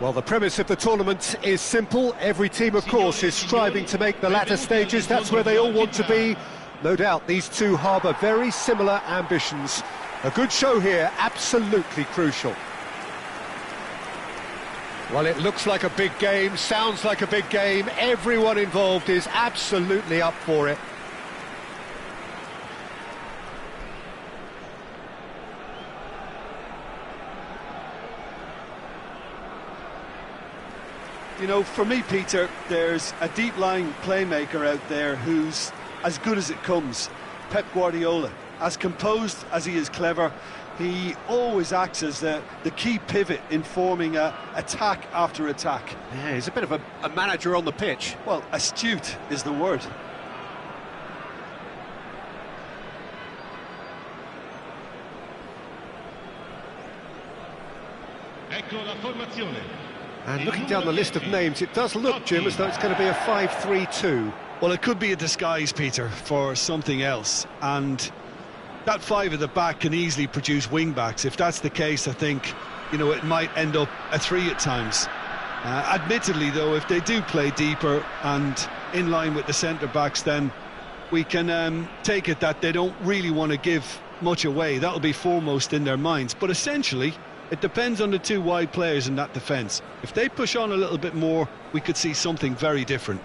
Well, the premise of the tournament is simple. Every team, of course, is striving to make the latter stages. That's where they all want to be. No doubt these two harbour very similar ambitions. A good show here, absolutely crucial. Well, it looks like a big game, sounds like a big game. Everyone involved is absolutely up for it. You know, for me, Peter, there's a deep-lying playmaker out there who's as good as it comes. Pep Guardiola. As composed as he is clever, he always acts as the key pivot in forming attack after attack. Yeah, he's a bit of a manager on the pitch. Well, astute is the word. Ecco la formazione. And looking down the list of names, it does look, Jim, as though it's going to be a 5-3-2. Well, it could be a disguise, Peter, for something else. And that five at the back can easily produce wing-backs. If that's the case, I think, you know, it might end up a three at times. Admittedly, though, if they do play deeper and in line with the centre-backs, then we can take it that they don't really want to give much away. That'll be foremost in their minds. But essentially, it depends on the two wide players in that defence. If they push on a little bit more, we could see something very different.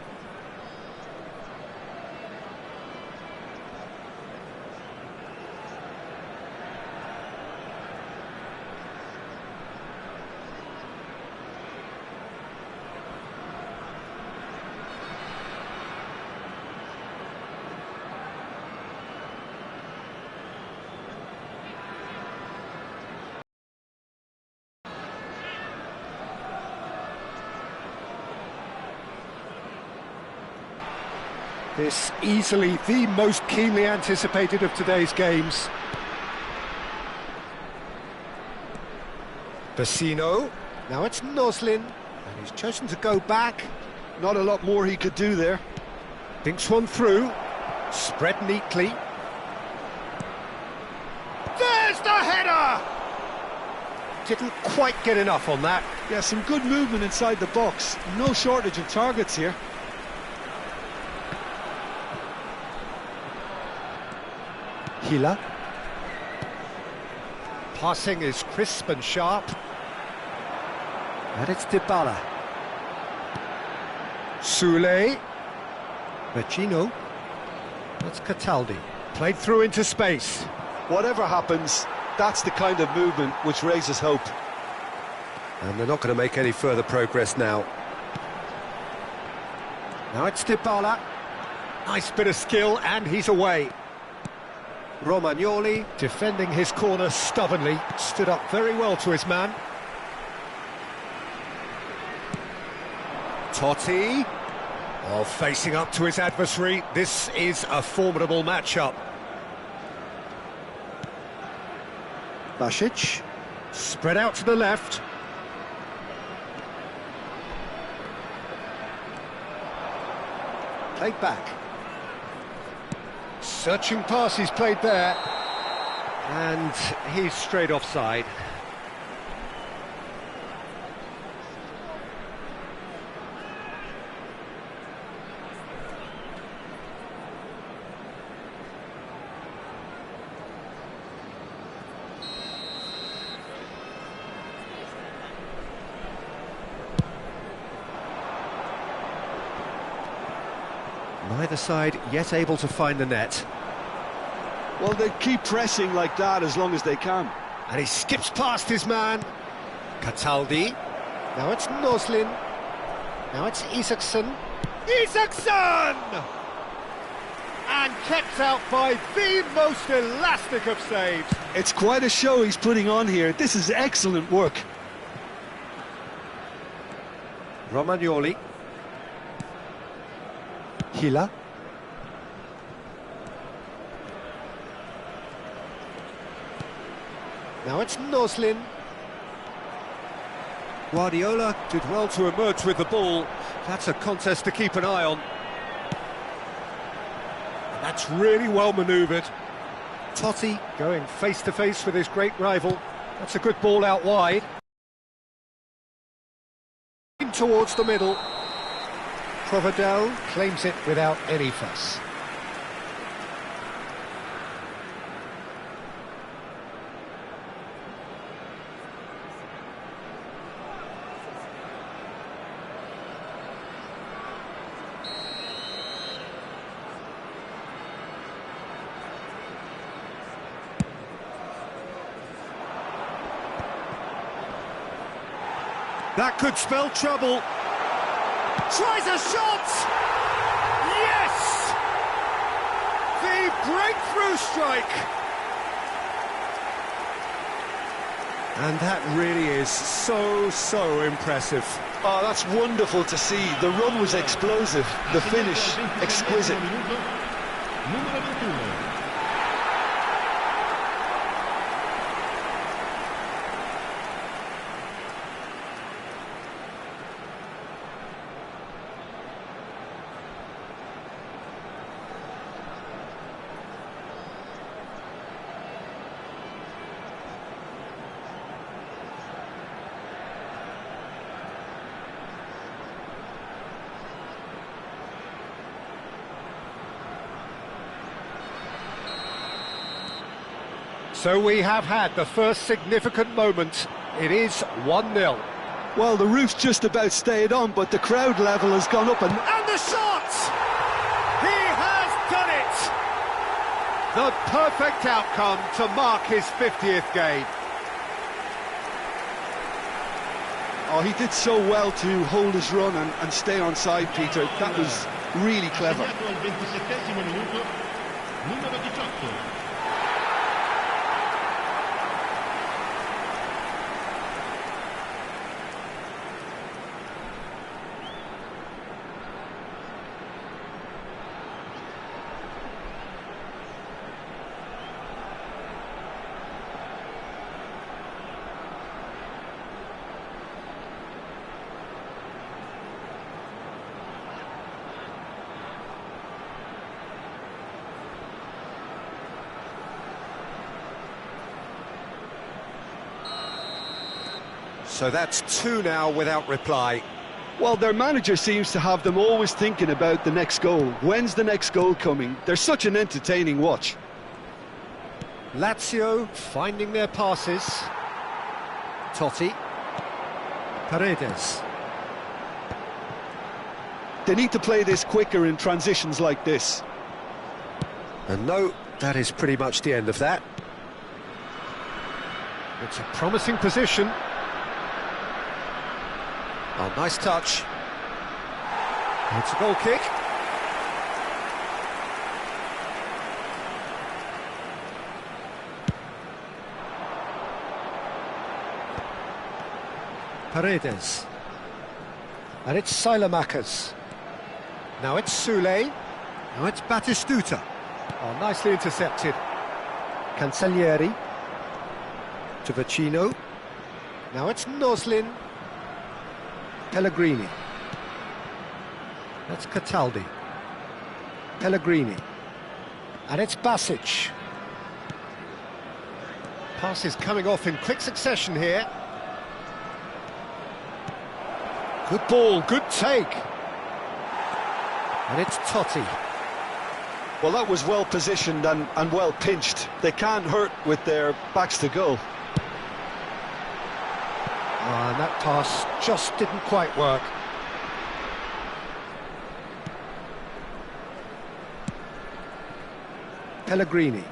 This easily the most keenly anticipated of today's games. Vecino, now it's Noslin, and he's chosen to go back. Not a lot more he could do there. Thinks one through, spread neatly. There's the header! Didn't quite get enough on that. Yeah, some good movement inside the box. No shortage of targets here. Hila. Passing is crisp and sharp. And it's Dybala. Soule. Vecino. That's Cataldi. Played through into space. Whatever happens, that's the kind of movement which raises hope. And they're not going to make any further progress now. Now it's Dybala. Nice bit of skill, and he's away. Romagnoli, defending his corner stubbornly, stood up very well to his man. Totti, facing up to his adversary. This is a formidable matchup. Basic, spread out to the left. Played back. Searching pass he's played there, and he's straight offside. Neither side yet able to find the net. Well, they keep pressing like that as long as they can. And he skips past his man. Cataldi. Now it's Noslin. Now it's Isaacson. Isaacson! And kept out by the most elastic of saves. It's quite a show he's putting on here. This is excellent work. Romagnoli. Hila. Now it's Noslin. Guardiola did well to emerge with the ball. That's a contest to keep an eye on. And that's really well manoeuvred. Totti going face-to-face with his great rival. That's a good ball out wide. towards the middle. Provedel claims it without any fuss. That could spell trouble. Tries a shot! Yes! The breakthrough strike! And that really is so impressive. Oh, that's wonderful to see. The run was explosive, the finish exquisite. Numero 21. So we have had the first significant moment. It is 1-0. Well, the roof's just about stayed on, but the crowd level has gone up. And the shot! He has done it! The perfect outcome to mark his 50th game. Oh, he did so well to hold his run and stay on side, Peter. That was really clever. Segnato al 27° minuto, numero 18. So that's 2 now without reply. Well, their manager seems to have them always thinking about the next goal. When's the next goal coming? They're such an entertaining watch. Lazio finding their passes. Totti. Paredes. They need to play this quicker in transitions like this. And no, that is pretty much the end of that. It's a promising position. Oh, nice touch. It's a goal kick. Paredes. And it's Silamakers. Now it's Sule. Now it's Batistuta. Oh, nicely intercepted. Cancellieri. To Vecino. Now it's Noslin. Pellegrini. That's Cataldi. Pellegrini. And it's Basic. Passes coming off in quick succession here. Good ball, good take. And it's Totti. Well, that was well positioned and well pinched. They can't hurt with their backs to goal. And that pass just didn't quite work. Pellegrini.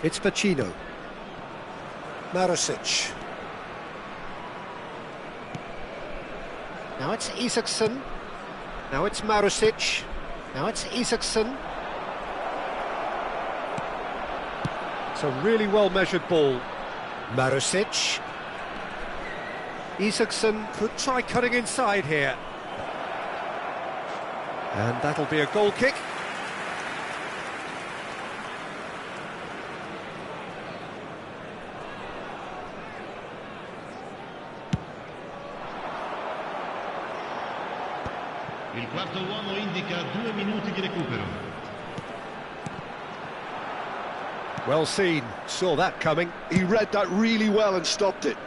It's Vecino. Marusic. Now it's Isaacson. Now it's Marusic. Now it's Isaacson. It's a really well-measured ball. Marusic. Isaacson could try cutting inside here. And that'll be a goal kick. Il quarto uomo indica 2 minuti di recupero. Well seen, saw that coming. He read that really well and stopped it.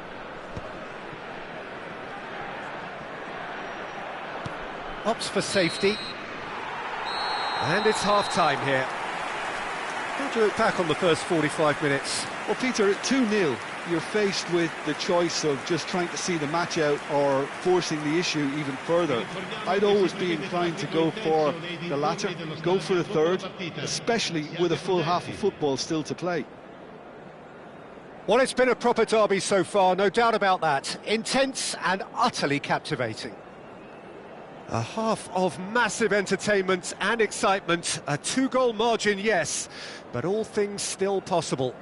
Opts for safety. And it's half-time here. How do you look back on the first 45 minutes? Well, Peter, at 2-0, you're faced with the choice of just trying to see the match out or forcing the issue even further. I'd always be inclined to go for the latter, go for a third, especially with a full half of football still to play. Well, it's been a proper derby so far, no doubt about that. Intense and utterly captivating. A half of massive entertainment and excitement. A 2-goal margin, yes, but all things still possible.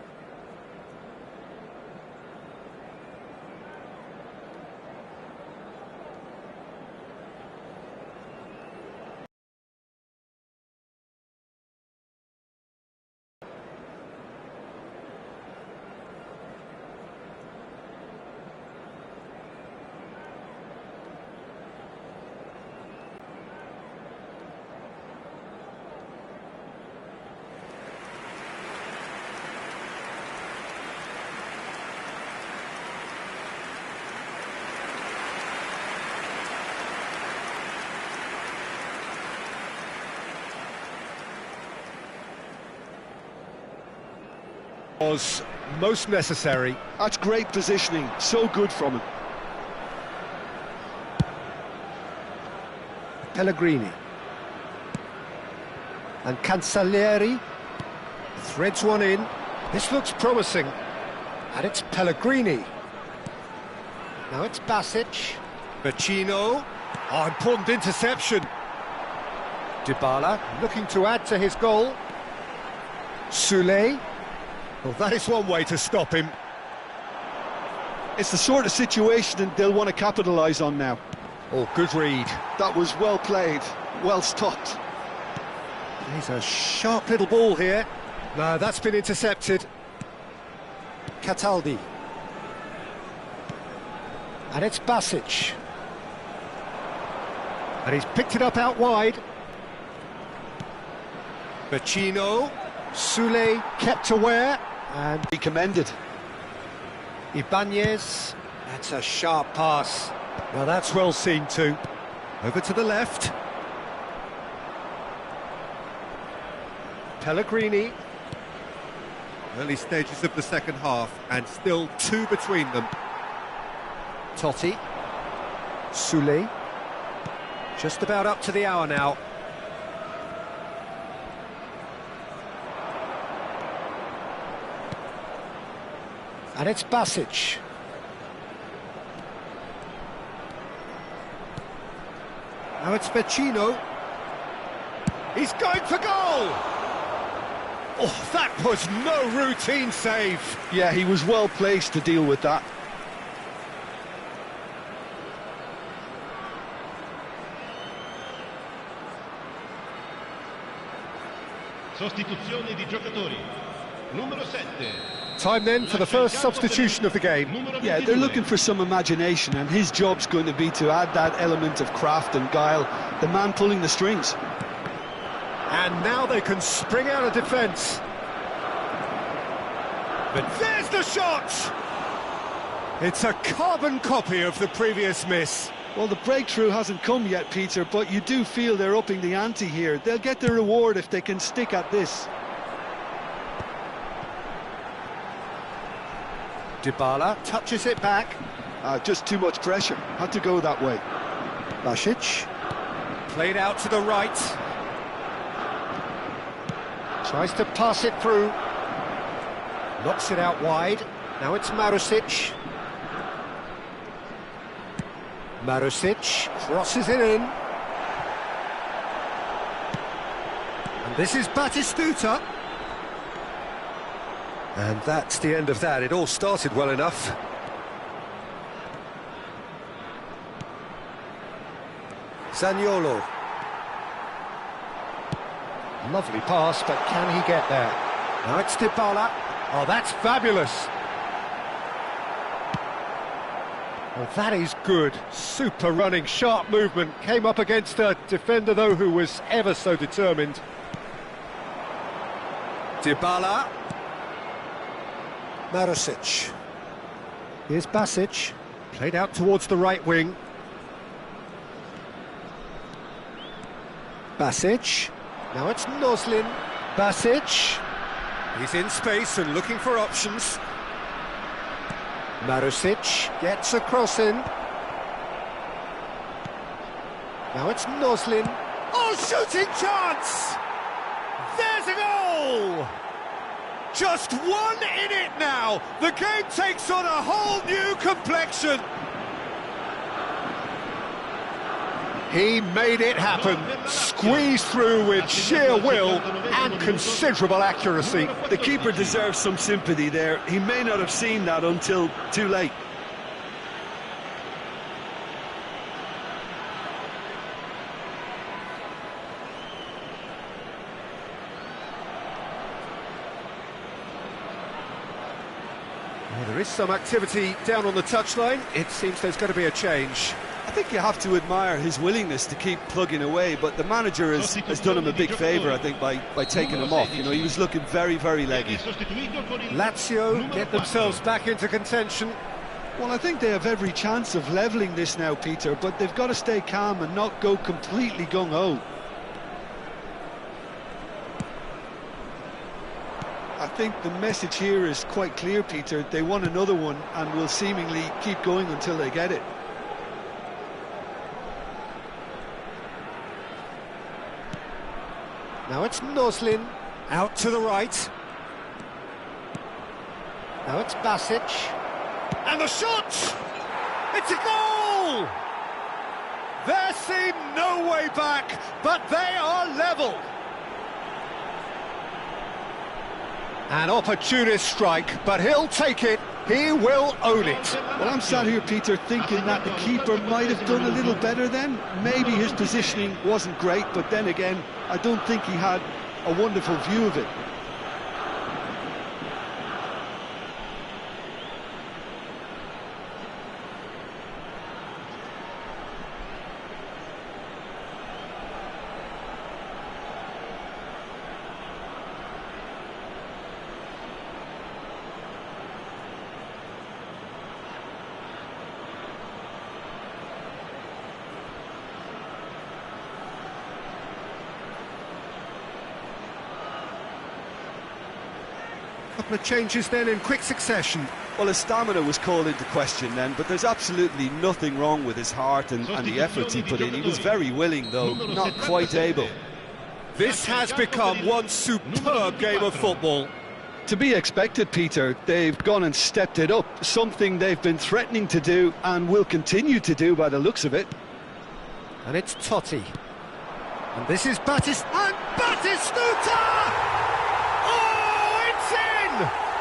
Was most necessary. That's great positioning, so good from him. Pellegrini. And Cancellieri threads one in. This looks promising. And it's Pellegrini. Now it's Basic. Vecino. Oh, important interception. Dybala looking to add to his goal. Soulé. Well, that is one way to stop him. It's the sort of situation that they'll want to capitalise on now. Oh, good read. That was well played, well stopped. He's a sharp little ball here. No, that's been intercepted. Cataldi. And it's Basic. And he's picked it up out wide. Vecino. Soulé kept aware. And Be commended. Ibanez, that's a sharp pass. Well, that's well seen too. Over to the left. Pellegrini. Early stages of the second half, and still 2 between them. Totti. Soulé. Just about up to the hour now. And it's Basic. Now it's Vecino. He's going for goal! Oh, that was no routine save. Yeah, he was well placed to deal with that. Sostituzione di giocatori. Numero 7. Time then for the first substitution of the game. Yeah, they're looking for some imagination, and his job's going to be to add that element of craft and guile, the man pulling the strings. And now they can spring out of defence. But there's the shot! It's a carbon copy of the previous miss. Well, the breakthrough hasn't come yet, Peter, but you do feel they're upping the ante here. They'll get their reward if they can stick at this. Dybala touches it back. Just too much pressure. Had to go that way. Basic. Played out to the right. Tries to pass it through. Knocks it out wide. Now it's Marusic. Marusic crosses it in. And this is Batistuta. And that's the end of that. It all started well enough. Zaniolo. Lovely pass, but can he get there? Now it's Dybala. Oh, that's fabulous. Well, that is good. Super running, sharp movement. Came up against a defender, though, who was ever so determined. Dybala. Marusic. Here's Basic. Played out towards the right wing. Basic. Now it's Noslin. Basic. He's in space and looking for options. Marusic gets a cross in. Now it's Noslin. Oh, shooting chance! There's a goal! Just one in it now. The game takes on a whole new complexion. He made it happen, squeezed through with sheer will and considerable accuracy. The keeper deserves some sympathy there. He may not have seen that until too late. Well, there is some activity down on the touchline. It seems there's going to be a change. I think you have to admire his willingness to keep plugging away, but the manager has done him a big favour, I think, by taking him off. You know, he was looking very, very leggy. Lazio get themselves back into contention. Well, I think they have every chance of levelling this now, Peter, but they've got to stay calm and not go completely gung-ho. I think the message here is quite clear, Peter. They want another one and will seemingly keep going until they get it. Now it's Noslin, out to the right. Now it's Basic. And the shot! It's a goal! There seemed no way back, but they are level. An opportunist strike, but he'll take it. He will own it. Well, I'm sat here, Peter, thinking that the keeper might have done a little better then. Maybe his positioning wasn't great, but then again, I don't think he had a wonderful view of it. Couple of changes then in quick succession. Well, his stamina was called into question then, but there's absolutely nothing wrong with his heart and the efforts he put in. He was very willing, though, not quite able. This has become one superb game of football. To be expected, Peter. They've gone and stepped it up, something they've been threatening to do and will continue to do by the looks of it. And it's Totti. And this is Batistuta!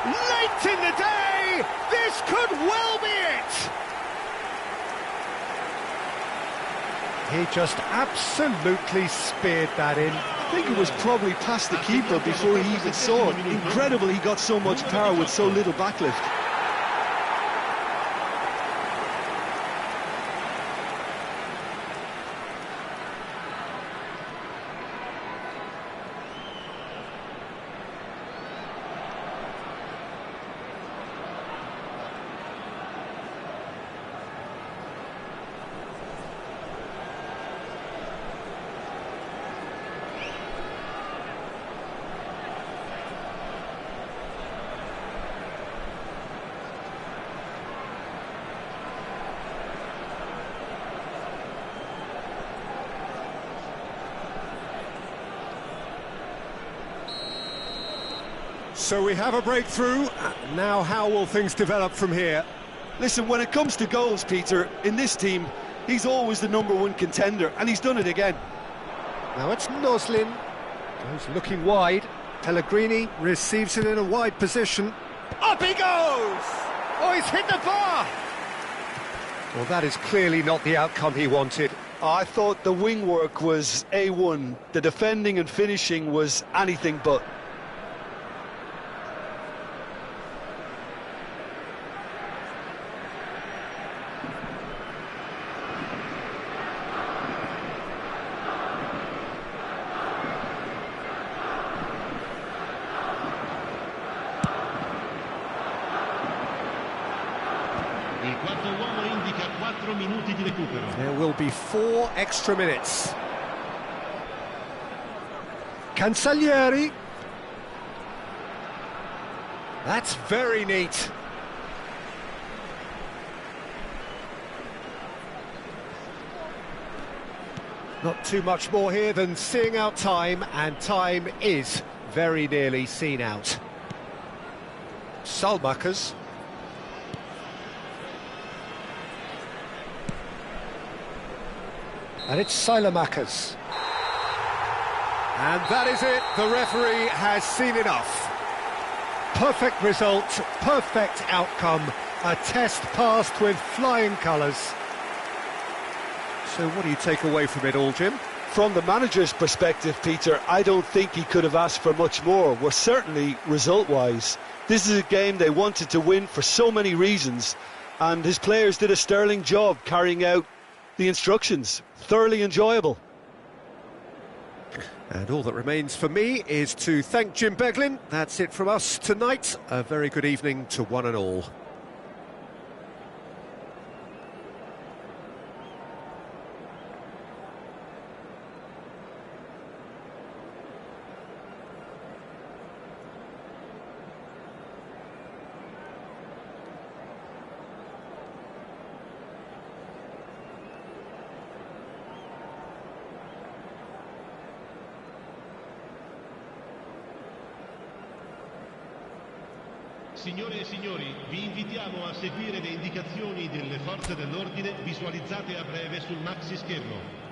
Late in the day, this could well be it! He just absolutely speared that in. I think it was probably past the keeper before he even saw it. Incredible he got so much power with so little backlift. So we have a breakthrough. Now how will things develop from here? Listen, when it comes to goals, Peter, in this team, he's always the #1 contender, and he's done it again. Now it's Noslin. Goes looking wide. Pellegrini receives it in a wide position. Up he goes! Oh, he's hit the bar! Well, that is clearly not the outcome he wanted. I thought the wing work was A1. The defending and finishing was anything but. Il quarto uomo indica 4 minuti di recupero. There will be 4 extra minutes. Cancellieri. That's very neat. Not too much more here than seeing out time, and time is very nearly seen out. Salmakers. And it's Salmakers. And that is it, the referee has seen enough. Perfect result, perfect outcome, a test passed with flying colours. So what do you take away from it all, Jim? From the manager's perspective, Peter, I don't think he could have asked for much more. Well, certainly result-wise. This is a game they wanted to win for so many reasons, and his players did a sterling job carrying out the instructions. Thoroughly enjoyable. And all that remains for me is to thank Jim Beglin. That's it from us tonight. A very good evening to one and all. Signore e signori, vi invitiamo a seguire le indicazioni delle forze dell'ordine visualizzate a breve sul maxi schermo.